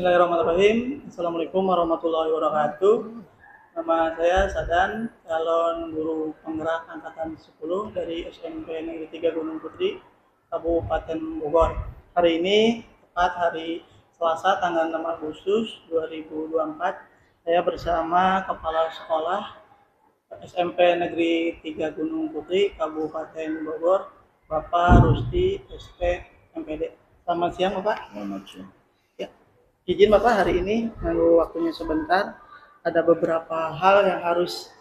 Bismillahirrahmanirrahim. Assalamualaikum warahmatullahi wabarakatuh. Nama saya Sadan, calon guru penggerak angkatan 10 dari SMP Negeri 3 Gunung Putri, Kabupaten Bogor. Hari ini tepat hari Selasa tanggal 6 Agustus 2024, saya bersama Kepala Sekolah SMP Negeri 3 Gunung Putri, Kabupaten Bogor, Bapak Rusti SP MPD. Selamat siang Bapak. Selamat siang. Ya, izin Bapak hari ini menunggu waktunya sebentar. Ada beberapa hal yang harus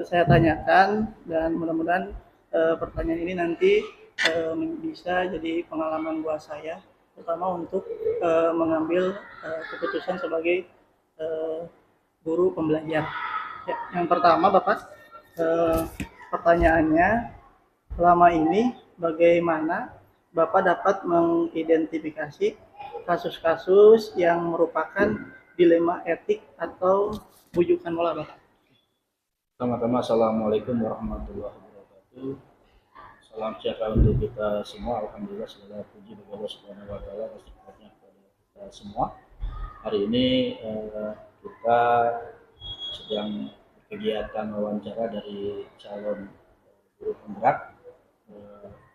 saya tanyakan dan mudah-mudahan pertanyaan ini nanti bisa jadi pengalaman buat saya, terutama untuk mengambil keputusan sebagai guru pembelajar. Ya, yang pertama Bapak, pertanyaannya, selama ini bagaimana Bapak dapat mengidentifikasi kasus-kasus yang merupakan dilema etik atau bujukan moral Bapak? Pertama-tama, Assalamualaikum warahmatullahi wabarakatuh. Salam sejahtera untuk kita semua. Alhamdulillah, segala puji bagi Allah Subhanahu wa Ta'ala atas nikmatnya kepada kita semua. Hari ini kita sedang kegiatan wawancara dari calon guru penggerak,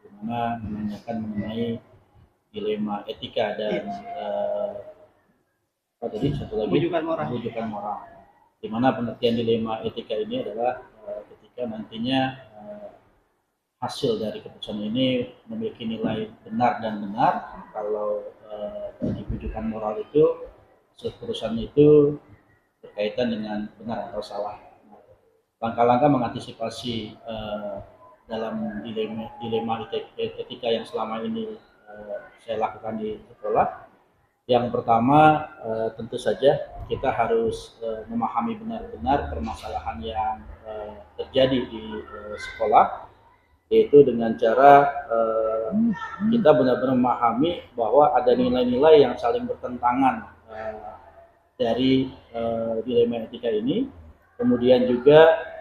di mana menanyakan mengenai dilema etika dan satu lagi bujukan moral. Di mana pengertian dilema etika ini adalah ketika nantinya hasil dari keputusan ini memiliki nilai benar dan benar. Kalau di bujukan moral itu keputusan itu berkaitan dengan benar atau salah. Langkah-langkah mengantisipasi dalam dilema etika yang selama ini saya lakukan di sekolah. Yang pertama, tentu saja kita harus memahami benar-benar permasalahan yang terjadi di sekolah, yaitu dengan cara kita benar-benar memahami bahwa ada nilai-nilai yang saling bertentangan dari dilema etika ini. Kemudian juga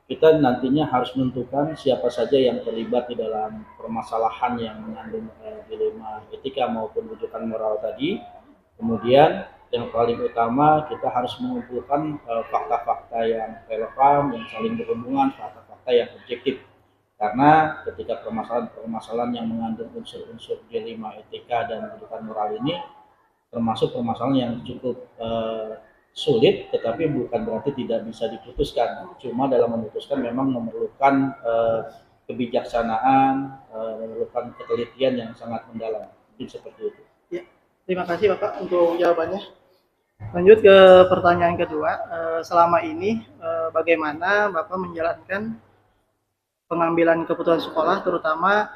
kita nantinya harus menentukan siapa saja yang terlibat di dalam permasalahan yang mengandung dilema etika maupun bujukan moral tadi. Kemudian yang paling utama, kita harus mengumpulkan fakta-fakta yang relevan, yang saling berhubungan, fakta-fakta yang objektif. Karena ketika permasalahan yang mengandung unsur-unsur dilema etika dan bujukan moral ini termasuk permasalahan yang cukup sulit, tetapi bukan berarti tidak bisa diputuskan. Cuma dalam memutuskan memang memerlukan kebijaksanaan, memerlukan ketelitian yang sangat mendalam. Jadi seperti itu. Ya, terima kasih Bapak untuk jawabannya. Lanjut ke pertanyaan kedua, selama ini bagaimana Bapak menjalankan pengambilan keputusan sekolah, terutama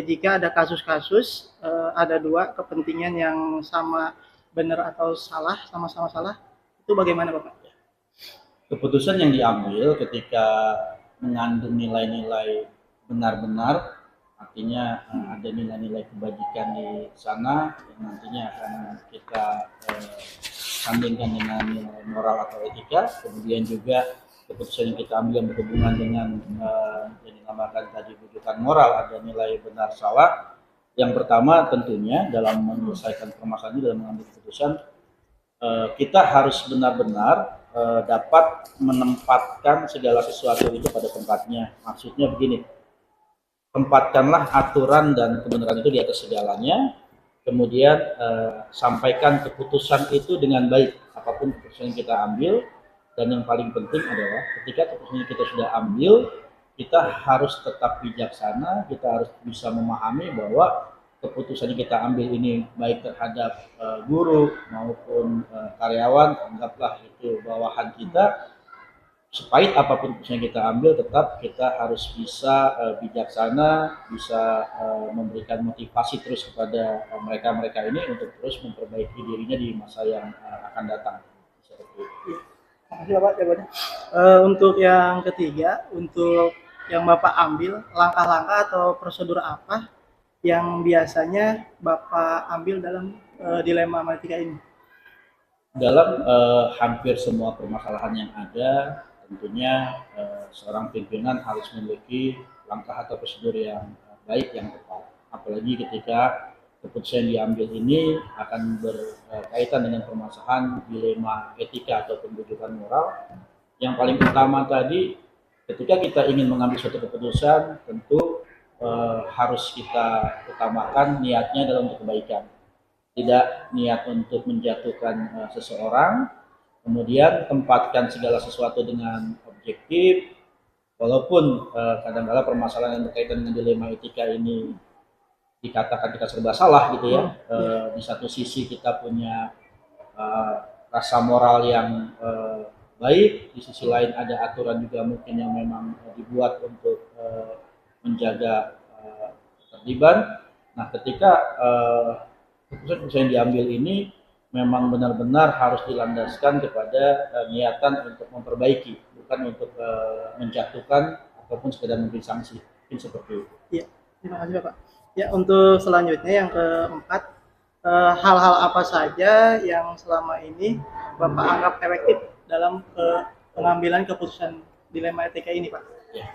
jika ada kasus-kasus ada dua kepentingan yang sama benar atau salah, sama-sama salah, itu bagaimana Bapak? Keputusan yang diambil ketika mengandung nilai-nilai benar-benar, artinya ada nilai-nilai kebajikan di sana yang nantinya akan kita sandingkan dengan nilai moral atau etika. Kemudian juga keputusan yang kita ambil yang berhubungan dengan yang dinamakan tadi bujukan moral, ada nilai benar salah. Yang pertama tentunya dalam menyelesaikan permasalahan ini, dalam mengambil keputusan, kita harus benar-benar dapat menempatkan segala sesuatu itu pada tempatnya. Maksudnya begini, tempatkanlah aturan dan kebenaran itu di atas segalanya. Kemudian sampaikan keputusan itu dengan baik, apapun keputusan yang kita ambil. Dan yang paling penting adalah ketika keputusan kita sudah ambil, kita harus tetap bijaksana, kita harus bisa memahami bahwa keputusan yang kita ambil ini baik terhadap guru maupun karyawan, anggaplah itu bawahan kita. Sepahit apapun keputusan yang kita ambil, tetap kita harus bisa bijaksana, bisa memberikan motivasi terus kepada mereka-mereka ini untuk terus memperbaiki dirinya di masa yang akan datang. Seperti itu. Terima kasih Bapak jawabannya. Untuk yang ketiga, untuk yang Bapak ambil, langkah-langkah atau prosedur apa yang biasanya Bapak ambil dalam dilema etika ini? Dalam hampir semua permasalahan yang ada, tentunya seorang pimpinan harus memiliki langkah atau prosedur yang baik, yang tepat. Apalagi ketika keputusan yang diambil ini akan berkaitan dengan permasalahan dilema etika ataupun rujukan moral. Yang paling utama tadi, ketika kita ingin mengambil suatu keputusan, tentu harus kita utamakan niatnya adalah untuk kebaikan, tidak niat untuk menjatuhkan seseorang. Kemudian tempatkan segala sesuatu dengan objektif, walaupun kadang-kadang permasalahan yang berkaitan dengan dilema etika ini dikatakan kita serba salah gitu ya. Di satu sisi kita punya rasa moral yang baik, di sisi lain ada aturan juga mungkin yang memang dibuat untuk menjaga ketertiban. Nah, ketika keputusan yang diambil ini memang benar-benar harus dilandaskan kepada niatan untuk memperbaiki, bukan untuk menjatuhkan ataupun sekedar memberi sanksi. Mungkin seperti itu. Iya, terima kasih Bapak. Ya, untuk selanjutnya yang keempat, hal-hal apa saja yang selama ini Bapak anggap efektif dalam pengambilan keputusan dilema etika ini, Pak? Ya.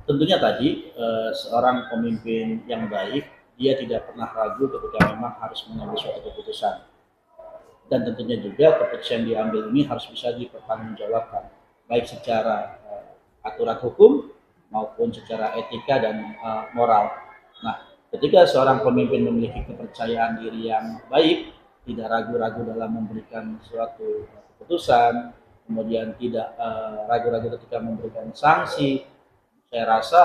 Tentunya tadi seorang pemimpin yang baik, dia tidak pernah ragu ketika memang harus mengambil suatu keputusan. Dan tentunya juga keputusan yang diambil ini harus bisa dipertanggungjawabkan, baik secara aturan hukum maupun secara etika dan moral. Nah, ketika seorang pemimpin memiliki kepercayaan diri yang baik, tidak ragu-ragu dalam memberikan suatu keputusan, kemudian tidak ragu-ragu ketika memberikan sanksi, saya rasa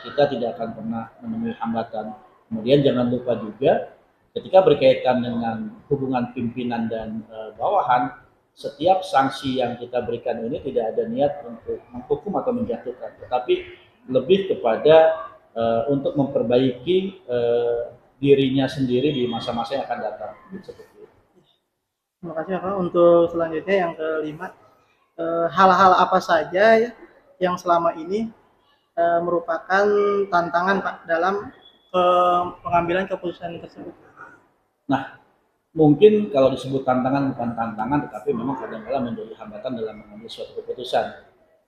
kita tidak akan pernah menemui hambatan. Kemudian jangan lupa juga ketika berkaitan dengan hubungan pimpinan dan bawahan, setiap sanksi yang kita berikan ini tidak ada niat untuk menghukum atau menjatuhkan, tetapi lebih kepada untuk memperbaiki dirinya sendiri di masa-masa yang akan datang. Seperti itu. Terima kasih Pak. Untuk selanjutnya yang kelima, hal-hal apa saja yang selama ini merupakan tantangan Pak dalam pengambilan keputusan tersebut? Nah, mungkin kalau disebut tantangan bukan tantangan, tetapi memang kadang-kadang menjadi hambatan dalam mengambil suatu keputusan.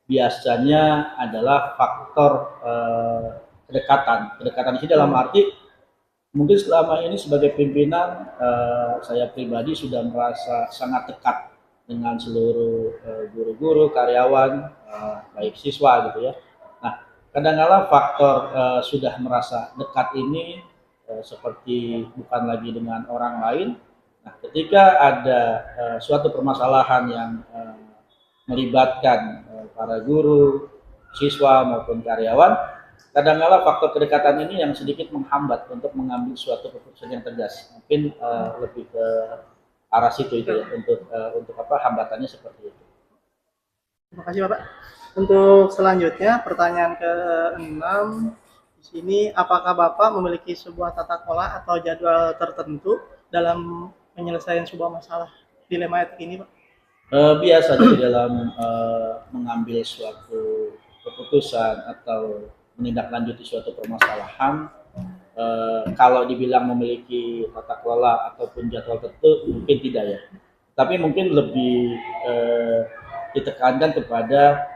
Biasanya adalah faktor kedekatan. Kedekatan di sini dalam arti mungkin selama ini sebagai pimpinan saya pribadi sudah merasa sangat dekat dengan seluruh guru-guru, karyawan, baik siswa gitu ya. Nah, kadang-kadang faktor sudah merasa dekat ini seperti bukan lagi dengan orang lain. Nah, ketika ada suatu permasalahan yang melibatkan para guru, siswa maupun karyawan, kadang-kala faktor kedekatan ini yang sedikit menghambat untuk mengambil suatu keputusan yang tegas. Mungkin lebih ke arah situ itu ya, untuk apa hambatannya seperti itu. Terima kasih Bapak. Untuk selanjutnya pertanyaan ke-6 di sini, apakah Bapak memiliki sebuah tata kelola atau jadwal tertentu dalam penyelesaian sebuah masalah dilema etik ini, Pak? Biasanya dalam mengambil suatu keputusan atau menindaklanjuti suatu permasalahan, kalau dibilang memiliki tata kelola ataupun jadwal tertentu mungkin tidak ya, tapi mungkin lebih ditekankan kepada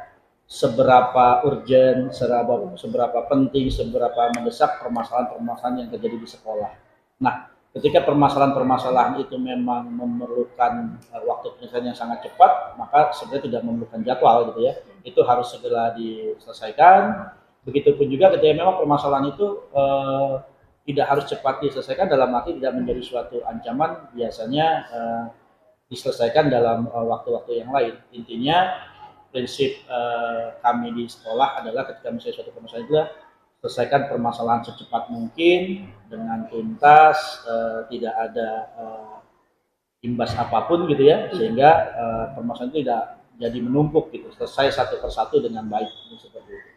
seberapa urgent, seberapa penting, seberapa mendesak permasalahan-permasalahan yang terjadi di sekolah. Nah, ketika permasalahan-permasalahan itu memang memerlukan waktu penyelesaian yang sangat cepat, maka sebenarnya tidak memerlukan jadwal gitu ya. Itu harus segera diselesaikan. Begitupun juga ketika memang permasalahan itu tidak harus cepat diselesaikan, dalam arti tidak menjadi suatu ancaman, biasanya diselesaikan dalam waktu-waktu yang lain. Intinya prinsip kami di sekolah adalah ketika misalnya suatu permasalahan itu selesaikan permasalahan secepat mungkin dengan tuntas, tidak ada imbas apapun gitu ya, sehingga permasalahan itu tidak jadi menumpuk gitu, selesai satu persatu dengan baik seperti itu.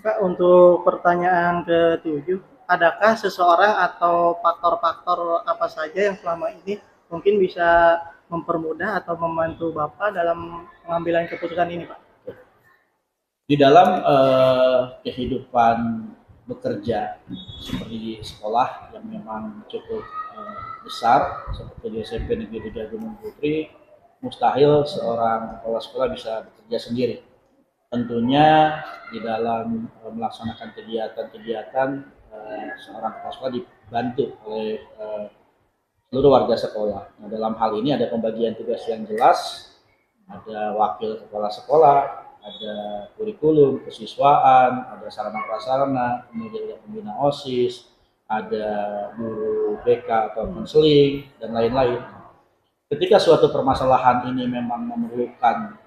Pak, untuk pertanyaan ke-7, adakah seseorang atau faktor-faktor apa saja yang selama ini mungkin bisa mempermudah atau membantu Bapak dalam pengambilan keputusan ini, Pak? Di dalam kehidupan bekerja seperti di sekolah yang memang cukup besar seperti di SMP Negeri 3 Gunung Putri, mustahil seorang kepala sekolah bisa bekerja sendiri. Tentunya di dalam melaksanakan kegiatan-kegiatan seorang kepala sekolah dibantu oleh seluruh warga sekolah. Nah, dalam hal ini ada pembagian tugas yang jelas, ada wakil kepala sekolah, ada kurikulum, kesiswaan, ada sarana prasarana, kemudian ada pembina OSIS, ada guru BK atau konseling, dan lain-lain. Ketika suatu permasalahan ini memang memerlukan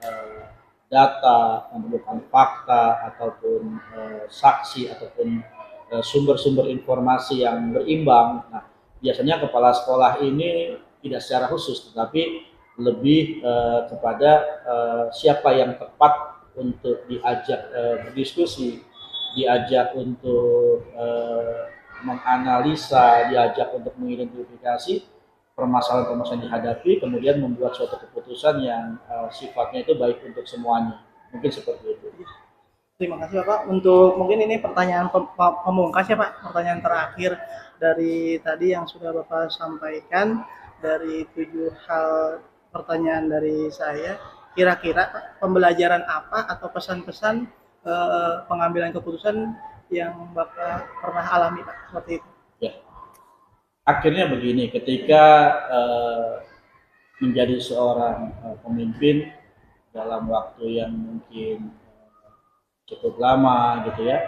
data, memerlukan fakta, ataupun saksi, ataupun sumber-sumber informasi yang berimbang, nah, biasanya kepala sekolah ini tidak secara khusus, tetapi lebih kepada siapa yang tepat untuk diajak berdiskusi, diajak untuk menganalisa, diajak untuk mengidentifikasi permasalahan-permasalahan dihadapi, kemudian membuat suatu keputusan yang sifatnya itu baik untuk semuanya. Mungkin seperti itu. Terima kasih Bapak. Untuk mungkin ini pertanyaan pemungkas ya Pak, pertanyaan terakhir dari tadi yang sudah Bapak sampaikan dari 7 hal pertanyaan dari saya. Kira-kira pembelajaran apa atau pesan-pesan pengambilan keputusan yang Bapak pernah alami Pak seperti itu? Ya. Akhirnya begini, ketika menjadi seorang pemimpin dalam waktu yang mungkin cukup lama gitu ya,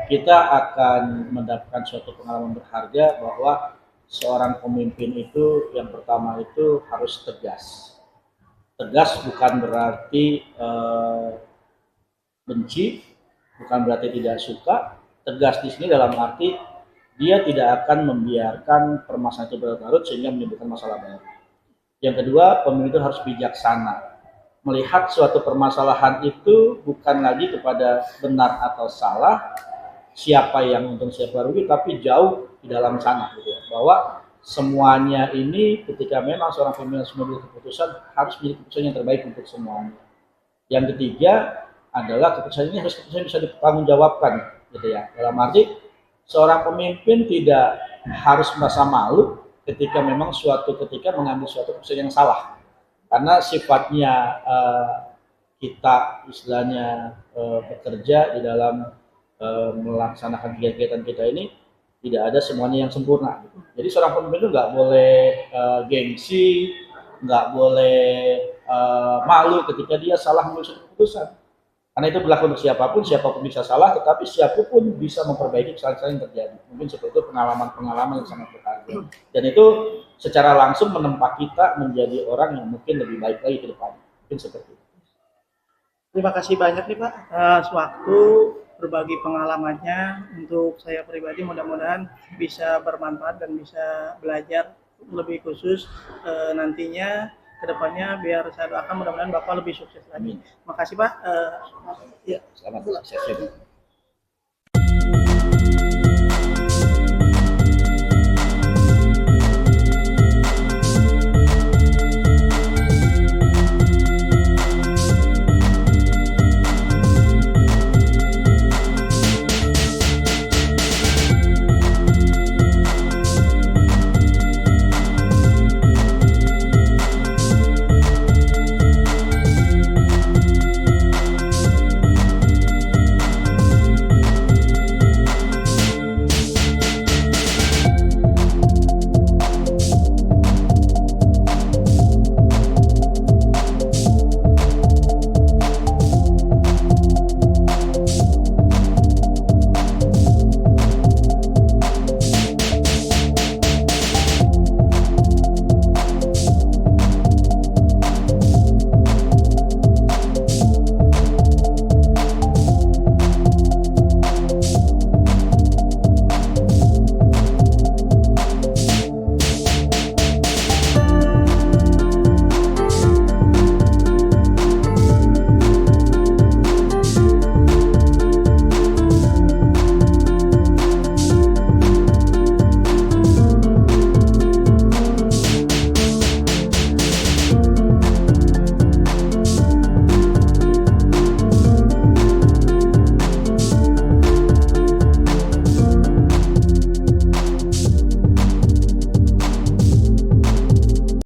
kita akan mendapatkan suatu pengalaman berharga bahwa seorang pemimpin itu yang pertama itu harus tegas. Tegas bukan berarti benci, bukan berarti tidak suka. Tegas di sini dalam arti dia tidak akan membiarkan permasalahan itu berlarut sehingga menimbulkan masalah baru. Yang kedua, pemimpin itu harus bijaksana. Melihat suatu permasalahan itu bukan lagi kepada benar atau salah, siapa yang untung siapa rugi, tapi jauh di dalam sana gitu ya. Bahwa semuanya ini ketika memang seorang pemimpin harus mengambil keputusan, harus menjadi keputusan yang terbaik untuk semuanya. Yang ketiga adalah keputusan ini harus keputusan yang bisa dipertanggungjawabkan gitu ya. Dalam arti seorang pemimpin tidak harus merasa malu ketika memang suatu ketika mengambil suatu keputusan yang salah, karena sifatnya kita istilahnya bekerja di dalam melaksanakan kegiatan kita ini tidak ada semuanya yang sempurna. Jadi seorang pemimpin itu nggak boleh gengsi, nggak boleh malu ketika dia salah mengambil suatu keputusan. Karena itu berlaku untuk siapapun bisa salah, tetapi siapapun bisa memperbaiki kesalahan yang terjadi. Mungkin seperti itu pengalaman yang sangat berharga. Dan itu secara langsung menempa kita menjadi orang yang mungkin lebih baik lagi ke depan. Mungkin seperti itu. Terima kasih banyak nih Pak atas waktu berbagi pengalamannya. Untuk saya pribadi mudah-mudahan bisa bermanfaat dan bisa belajar lebih khusus nantinya kedepannya, biar saya doakan mudah-mudahan Bapak lebih sukses lagi. Makasih Pak. Ya, selamat.